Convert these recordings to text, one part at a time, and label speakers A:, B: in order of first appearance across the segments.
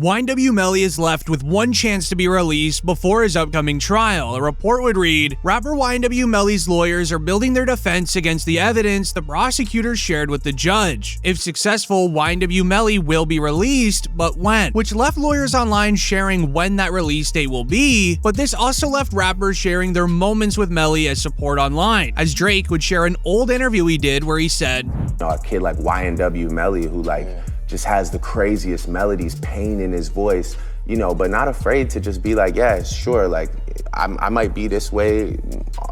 A: YNW Melly is left with one chance to be released before his upcoming trial. A report would read, rapper YNW Melly's lawyers are building their defense against the evidence the prosecutors shared with the judge. If successful, YNW Melly will be released, but when? Which left lawyers online sharing when that release date will be, but this also left rappers sharing their moments with Melly as support online, as Drake would share an old interview he did where he said,
B: a kid like YNW Melly who just has the craziest melodies, pain in his voice, but not afraid to just be like, yeah, sure, like I might be this way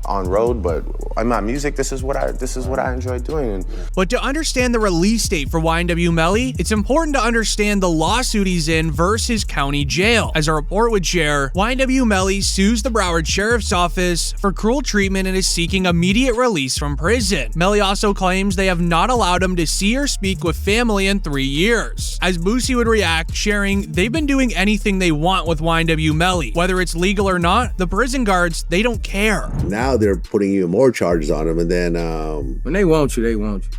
B: on road, but in my music, this is what I enjoy doing.
A: But to understand the release date for YNW Melly, it's important to understand the lawsuit he's in versus county jail. As a report would share, YNW Melly sues the Broward Sheriff's Office for cruel treatment and is seeking immediate release from prison. Melly also claims they have not allowed him to see or speak with family in 3 years. As Boosie would react, sharing, they've been doing anything they want with YNW Melly. Whether it's legal or not, the prison guards, they don't care.
C: Now they're putting even more charges on him, and then
D: when they want you, they want you.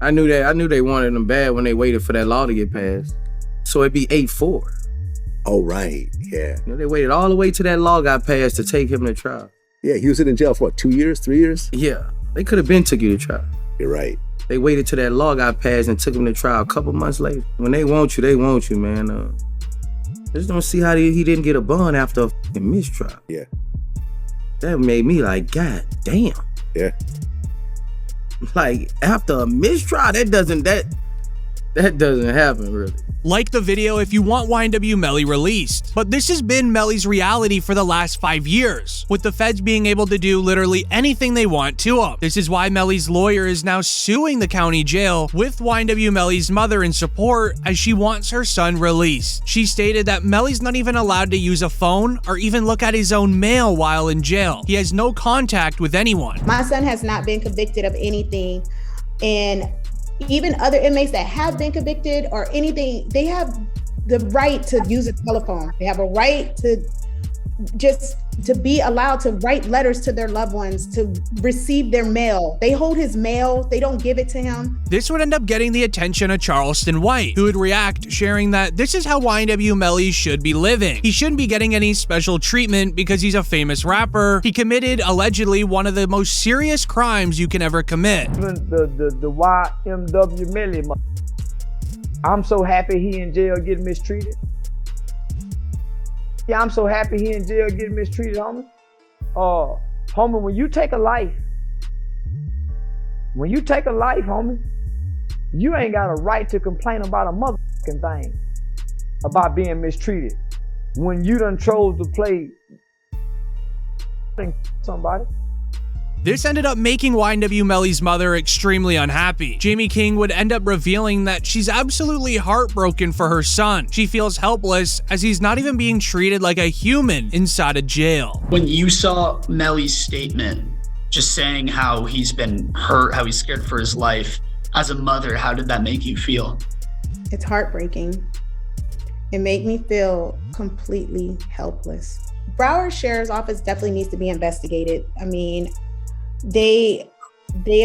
D: I knew they wanted him bad when they waited for that law to get passed. So it'd be 8-4.
C: Oh right, yeah.
D: They waited all the way till that law got passed to take him to trial.
C: Yeah, he was in jail for what, 2 years, 3 years?
D: Yeah, they could have been took you to trial.
C: You're right.
D: They waited till that law got passed and took him to trial a couple months later. When they want you, man. Just don't see how he didn't get a bond after a fucking mistrial.
C: Yeah.
D: That made me like, God damn.
C: Yeah.
D: Like, after a mistrial, that doesn't happen, really.
A: Like the video if you want YNW Melly released. But this has been Melly's reality for the last 5 years, with the feds being able to do literally anything they want to him. This is why Melly's lawyer is now suing the county jail with YNW Melly's mother in support as she wants her son released. She stated that Melly's not even allowed to use a phone or even look at his own mail while in jail. He has no contact with anyone.
E: My son has not been convicted of anything, and even other inmates that have been convicted or anything, they have the right to use a telephone. They have a right to be allowed to write letters to their loved ones, to receive their mail. They hold his mail, they don't give it to him.
A: This would end up getting the attention of Charleston White, who would react, sharing that this is how YNW Melly should be living. He shouldn't be getting any special treatment because he's a famous rapper. He committed, allegedly, one of the most serious crimes you can ever commit.
F: The YNW Melly, I'm so happy he in jail getting mistreated. Yeah, I'm so happy he in jail getting mistreated, homie. Homie, when you take a life, homie, you ain't got a right to complain about a motherfucking thing about being mistreated when you done chose to play somebody.
A: This ended up making YNW Melly's mother extremely unhappy. Jamie King would end up revealing that she's absolutely heartbroken for her son. She feels helpless as he's not even being treated like a human inside a jail.
G: When you saw Melly's statement, just saying how he's been hurt, how he's scared for his life, as a mother, how did that make you feel?
E: It's heartbreaking. It made me feel completely helpless. Broward Sheriff's Office definitely needs to be investigated. I mean, they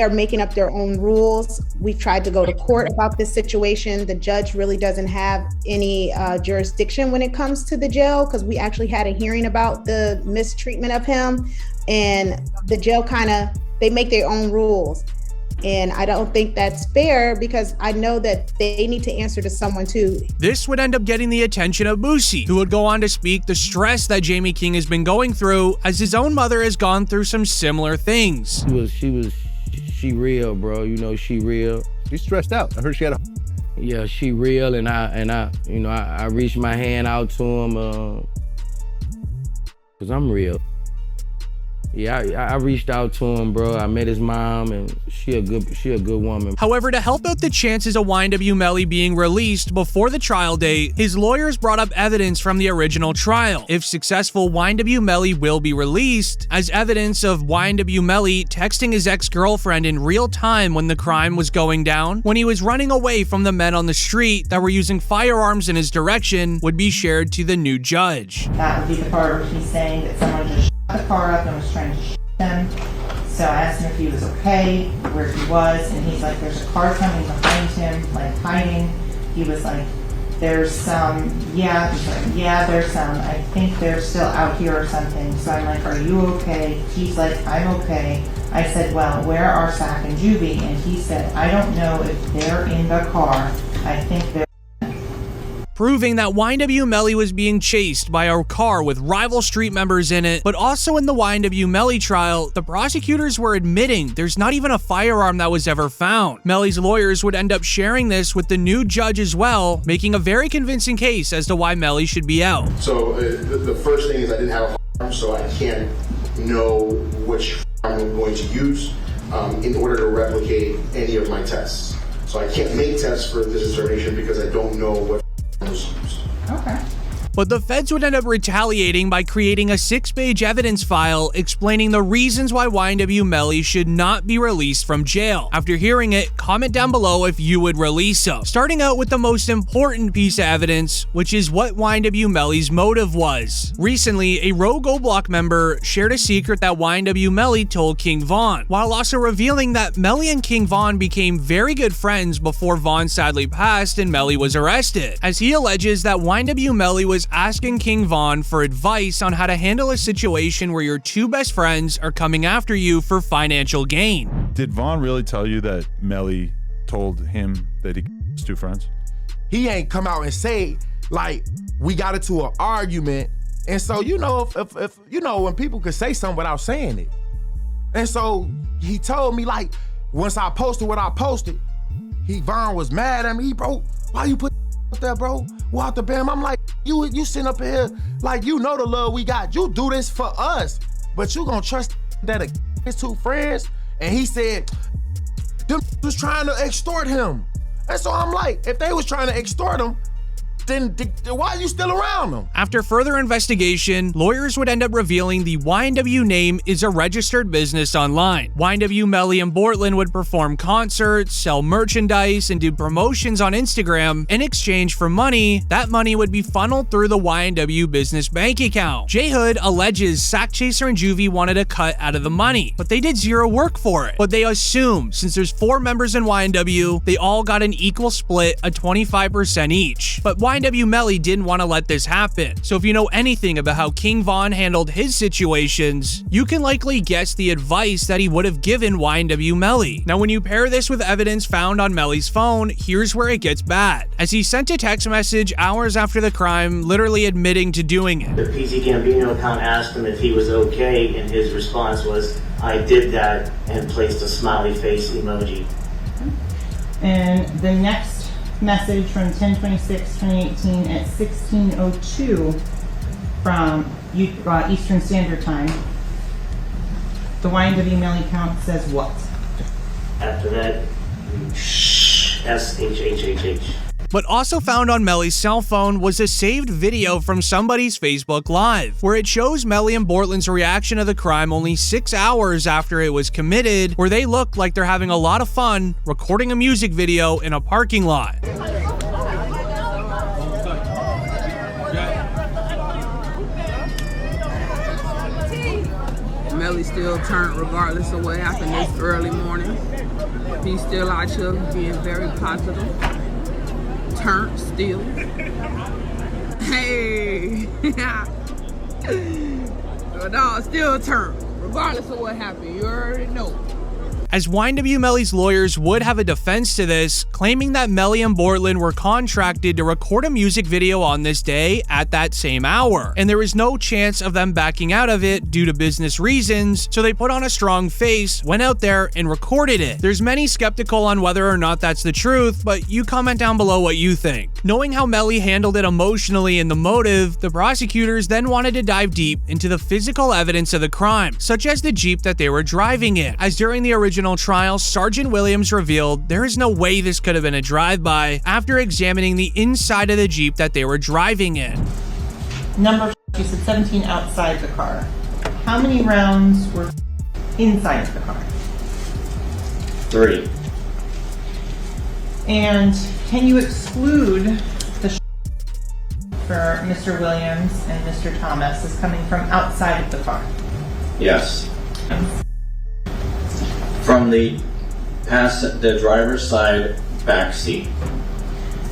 E: are making up their own rules. We've tried to go to court about this situation. The judge really doesn't have any jurisdiction when it comes to the jail, because we actually had a hearing about the mistreatment of him, and the jail they make their own rules. And I don't think that's fair, because I know that they need to answer to someone too.
A: This would end up getting the attention of Boosie, who would go on to speak the stress that Jamie King has been going through, as his own mother has gone through some similar things.
D: She real, bro. She real.
C: She's stressed out. I heard she had a...
D: Yeah, she real, and I reached my hand out to him, cause I'm real. Yeah, I reached out to him, bro. I met his mom, and she a good woman.
A: However, to help out the chances of YNW Melly being released before the trial date, his lawyers brought up evidence from the original trial. If successful, YNW Melly will be released, as evidence of YNW Melly texting his ex-girlfriend in real time when the crime was going down, when he was running away from the men on the street that were using firearms in his direction, would be shared to the new judge.
H: That would be the part where he's saying that someone just the car up and was trying to shoot him. So I asked him if he was okay, where he was, and he's like, there's a car coming behind him, like hiding. He was like, there's some, there's some, I think they're still out here or something. So I'm like, are you okay? He's like, I'm okay. I said, well, where are Sack and Juvie? And he said, I don't know if they're in the car. I think they're
A: proving that YNW Melly was being chased by a car with rival street members in it. But also in the YNW Melly trial, the prosecutors were admitting there's not even a firearm that was ever found. Melly's lawyers would end up sharing this with the new judge as well, making a very convincing case as to why Melly should be out.
I: So the first thing is I didn't have a firearm, so I can't know which firearm I'm going to use in order to replicate any of my tests. So I can't make tests for this determination because I don't know what was used.
H: okay.
A: But the feds would end up retaliating by creating a 6-page evidence file explaining the reasons why YNW Melly should not be released from jail. After hearing it, comment down below if you would release him. Starting out with the most important piece of evidence, which is what YNW Melly's motive was. Recently, a rogue O-Block member shared a secret that YNW Melly told King Von, while also revealing that Melly and King Von became very good friends before Von sadly passed and Melly was arrested, as he alleges that YNW Melly was asking King Von for advice on how to handle a situation where your two best friends are coming after you for financial gain.
J: Did Von really tell you that Melly told him that he was two friends?
K: He ain't come out and say, like, we got into an argument. And so, you know, if you know, when people could say something without saying it. And so he told me, like, once I posted what I posted, Von was mad at me. Bro, why you put there, bro? Walk the bam. I'm like, you sitting up here like you know the love we got. You do this for us, but you gonna trust that his two friends? And he said, them was trying to extort him. And so I'm like, if they was trying to extort him, then why are you still around them?
A: After further investigation, lawyers would end up revealing the YNW name is a registered business online. YNW Melly and Bortland would perform concerts, sell merchandise, and do promotions on Instagram. In exchange for money, that money would be funneled through the YNW business bank account. J Hood alleges Sack Chaser and Juvie wanted a cut out of the money, but they did zero work for it. But they assume, since there's 4 members in YNW, they all got an equal split of 25% each. But YNW Melly didn't want to let this happen. So if you know anything about how King Von handled his situations, you can likely guess the advice that he would have given YNW Melly. Now, when you pair this with evidence found on Melly's phone, here's where it gets bad, as he sent a text message hours after the crime, literally admitting to doing it.
L: The PC Gambino account asked him if he was okay, and his response was, I did that, and placed a smiley face emoji.
H: And the next message from 10/26/2018 at 16:02 from Eastern Standard Time. The YNW Melly account says what?
L: After that, SHHHH.
A: But also found on Melly's cell phone was a saved video from somebody's Facebook Live, where it shows Melly and Bortland's reaction to the crime only 6 hours after it was committed, where they look like they're having a lot of fun recording a music video in a parking lot.
M: Melly still turned regardless of what happened this early morning. He's still out here being very positive. Turned still. Hey. No, still turned. Regardless of what happened. You already know.
A: As YNW Melly's lawyers would have a defense to this, claiming that Melly and Bortland were contracted to record a music video on this day at that same hour, and there was no chance of them backing out of it due to business reasons, so they put on a strong face, went out there, and recorded it. There's many skeptical on whether or not that's the truth, but you comment down below what you think. Knowing how Melly handled it emotionally and the motive, the prosecutors then wanted to dive deep into the physical evidence of the crime, such as the Jeep that they were driving in, as during the original trial, Sergeant Williams revealed there is no way this could have been a drive-by after examining the inside of the Jeep that they were driving in.
H: Number, you said 17 outside the car. How many rounds were inside the car?
L: 3.
H: And can you exclude the for Mr. Williams and Mr. Thomas as coming from outside of the car?
L: Yes. From the driver's side back seat.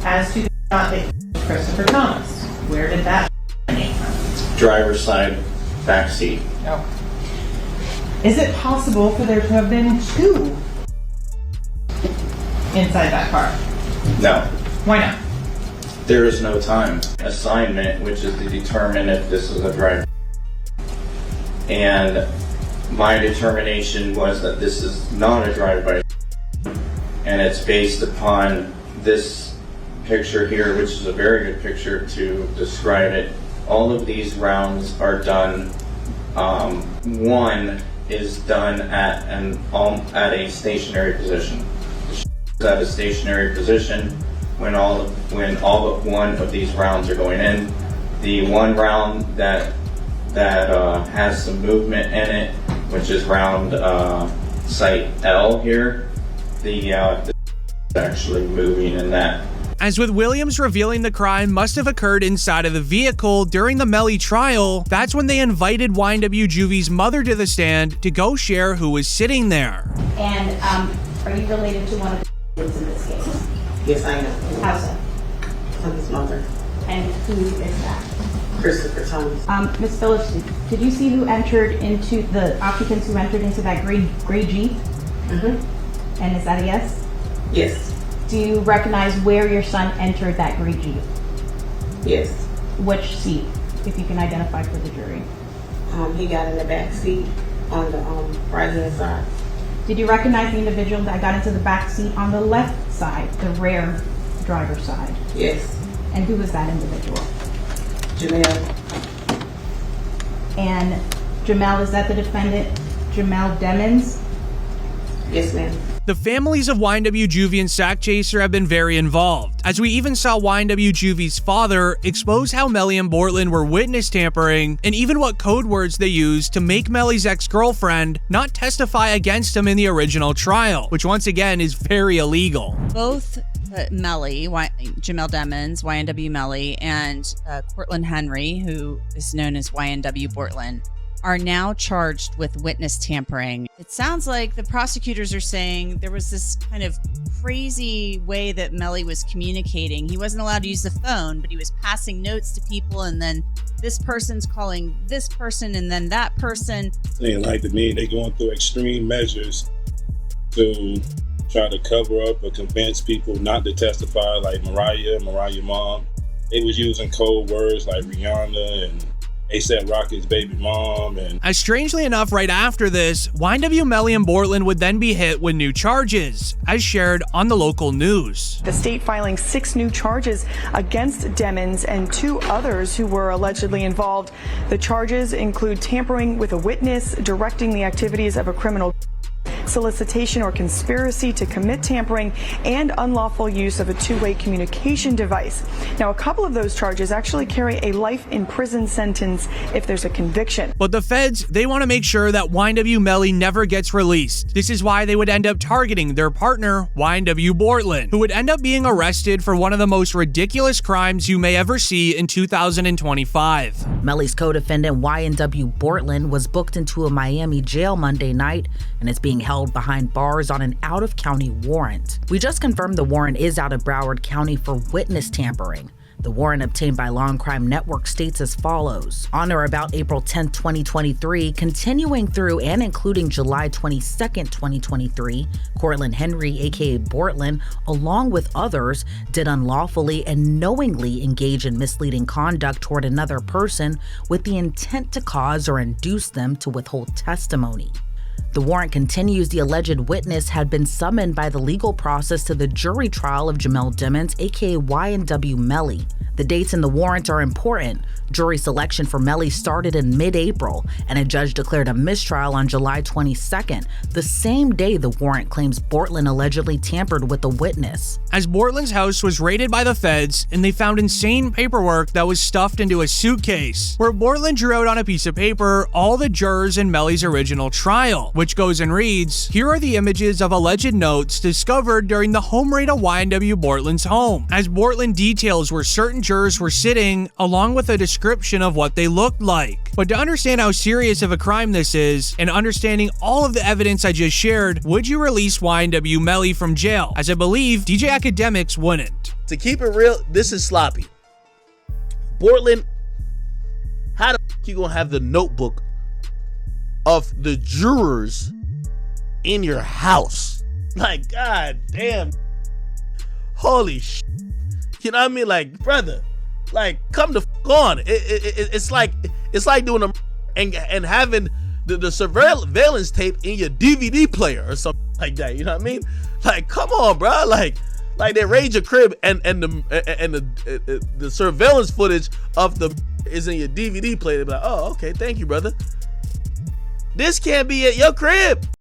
H: As to the shot that Christopher Thomas. Where did that name from?
N: Driver's side, back seat.
H: No. Is it possible for there to have been two inside that car?
N: No.
H: Why not?
N: There is no time assignment, which is to determine if this is a driver. And my determination was that this is not a drive-by, and it's based upon this picture here, which is a very good picture to describe it. All of these rounds are done. One is done at a stationary position. At a stationary position when all but one of these rounds are going in. The one round that has some movement in it, which is round site L here, the actually moving in that.
A: As with Williams revealing the crime must have occurred inside of the vehicle during the Melly trial, that's when they invited YNW Juvie's mother to the stand to go share who was sitting there.
O: And are you related to one of the kids in this case?
P: Yes, I am.
O: How so?
P: I'm his mother.
O: And who is that?
P: Christopher Thomas.
O: Ms. Phillips, did you see who entered into the occupants who entered into that gray Jeep?
P: Mm-hmm.
O: And is that a yes?
P: Yes.
O: Do you recognize where your son entered that gray Jeep?
P: Yes.
O: Which seat, if you can identify for the jury?
P: He got in the back seat on the right hand side.
O: Did you recognize the individual that got into the back seat on the left side, the rear driver's side?
P: Yes.
O: And who was that individual?
P: Jamel.
O: And Jamel, is that the defendant, Jamel Demons?
P: Yes, ma'am.
A: The families of YNW Juvie and Sack Chaser have been very involved, as we even saw YNW Juvie's father expose how Melly and Bortland were witness tampering, and even what code words they used to make Melly's ex-girlfriend not testify against him in the original trial, which once again is very illegal.
Q: Both Melly, Jamel Demons, YNW Melly, and Cortland Henry, who is known as YNW Bortland, are now charged with witness tampering. It sounds like the prosecutors are saying there was this kind of crazy way that Melly was communicating. He wasn't allowed to use the phone, but he was passing notes to people, and then this person's calling this person and then that person.
R: Saying like to me, they're going through extreme measures to try to cover up or convince people not to testify, like Mariah mom. They was using code words like Rihanna and A$AP Rocky's baby mom. And
A: as strangely enough, right after this, YNW Melly and Bortland would then be hit with new charges, as shared on the local news.
S: The state filing 6 new charges against Demons and 2 others who were allegedly involved. The charges include tampering with a witness, directing the activities of a criminal, solicitation or conspiracy to commit tampering, and unlawful use of a two-way communication device. Now, a couple of those charges actually carry a life in prison sentence if there's a conviction.
A: But the feds, they want to make sure that YNW Melly never gets released. This is why they would end up targeting their partner, YNW Bortland, who would end up being arrested for one of the most ridiculous crimes you may ever see in 2025.
T: Melly's co-defendant, YNW Bortland, was booked into a Miami jail Monday night and is being held behind bars on an out-of-county warrant. We just confirmed the warrant is out of Broward County for witness tampering. The warrant obtained by Law and Crime Network states as follows. On or about April 10, 2023, continuing through and including July 22, 2023, Cortland Henry, aka Bortland, along with others, did unlawfully and knowingly engage in misleading conduct toward another person with the intent to cause or induce them to withhold testimony. The warrant continues the alleged witness had been summoned by the legal process to the jury trial of Jamel Demons, aka YNW Melly. The dates in the warrant are important. Jury selection for Melly started in mid-April, and a judge declared a mistrial on July 22nd, the same day the warrant claims Bortland allegedly tampered with the witness.
A: As Bortland's house was raided by the feds, and they found insane paperwork that was stuffed into a suitcase, where Bortland drew out on a piece of paper all the jurors in Melly's original trial, which goes and reads, "Here are the images of alleged notes discovered during the home raid of YNW Bortland's home," as Bortland details where certain jurors were sitting, along with a description of what they looked like. But to understand how serious of a crime this is, and understanding all of the evidence I just shared, would you release YNW Melly from jail? As I believe DJ Academics wouldn't.
U: To keep it real, this is sloppy. Portland, how the fuck you gonna have the notebook of the jurors in your house? Like, god damn. Holy shit. You know what I mean? Like, brother, like, come the fuck on. It's like doing a and having the surveillance tape in your DVD player or something like that. You know what I mean? Like, come on, bro. Like they raid your crib and the surveillance footage of the is in your DVD player. They be like, oh, okay, thank you, brother. This can't be at your crib.